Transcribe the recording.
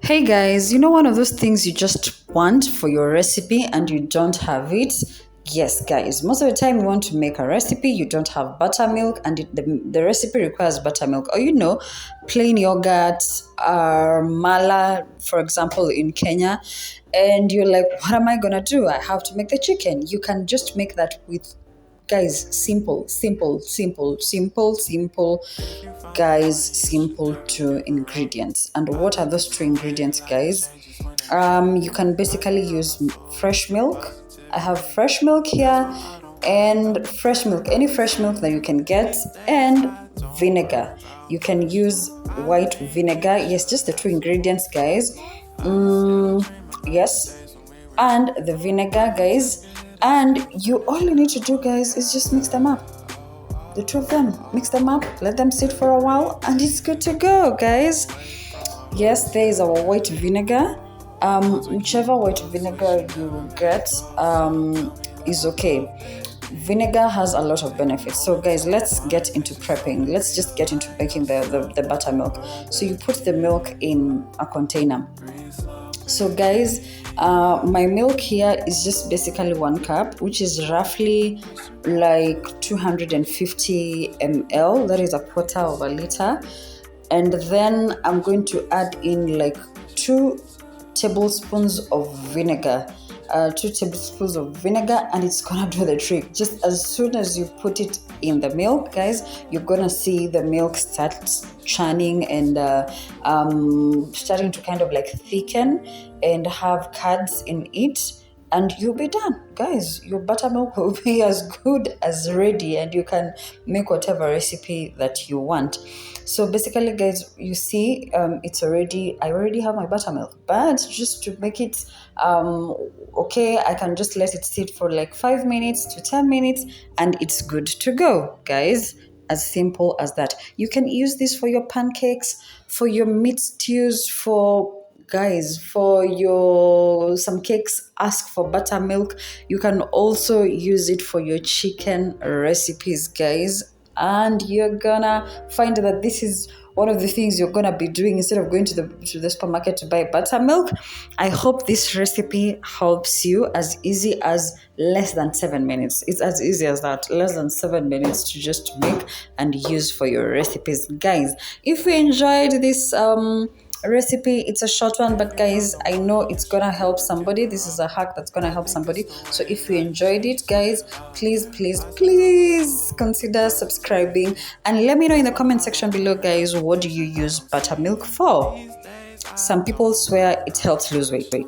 Hey guys, one of those things you just want for your recipe and you don't have it? Yes, guys, most of the time you want to make a recipe, you don't have buttermilk, and the recipe requires buttermilk, or plain yogurt, mala, for example, in Kenya, and you're like, what am I gonna do? I have to make the chicken. You can just make that with, guys, simple, guys, simple two ingredients. And what are those two ingredients, guys? You can basically use fresh milk. I have fresh milk here, and fresh milk, any fresh milk that you can get, and vinegar. You can use white vinegar. Yes, just the two ingredients, guys. Yes, and the vinegar, guys. And all you need to do, guys, is just mix them up. The two of them, mix them up, let them sit for a while, and it's good to go, guys. Yes, there is our white vinegar. Whichever white vinegar you get is okay. Vinegar has a lot of benefits. So guys, let's get into prepping. Let's just get into making the buttermilk. So you put the milk in a container. So guys, my milk here is just basically 1 cup, which is roughly like 250 ml. That is a quarter of a liter. And then I'm going to add in like 2 tablespoons of vinegar. 2 tablespoons of vinegar, and it's gonna do the trick. Just as soon as you put it in the milk, guys, you're gonna see the milk start churning and starting to kind of like thicken and have curds in it, and you'll be done, guys. Your buttermilk will be as good as ready, and you can make whatever recipe that you want. So basically, guys, you see, I already have my buttermilk, but just to make it okay, I can just let it sit for like 5 minutes to 10 minutes, and it's good to go, guys. As simple as that. You can use this for your pancakes, for your meat stews, for your some cakes. Ask for buttermilk. You can also use it for your chicken recipes, guys, and you're gonna find that this is one of the things you're gonna be doing instead of going to the supermarket to buy buttermilk. I hope this recipe helps you. As easy as less than 7 minutes. It's as easy as that. Less than 7 minutes to just make and use for your recipes, guys. If you enjoyed this recipe, it's a short one, but guys, I know it's gonna help somebody. This is a hack that's gonna help somebody. So if you enjoyed it, guys, please consider subscribing, and let me know in the comment section below, guys, what do you use buttermilk for? Some people swear it helps lose weight.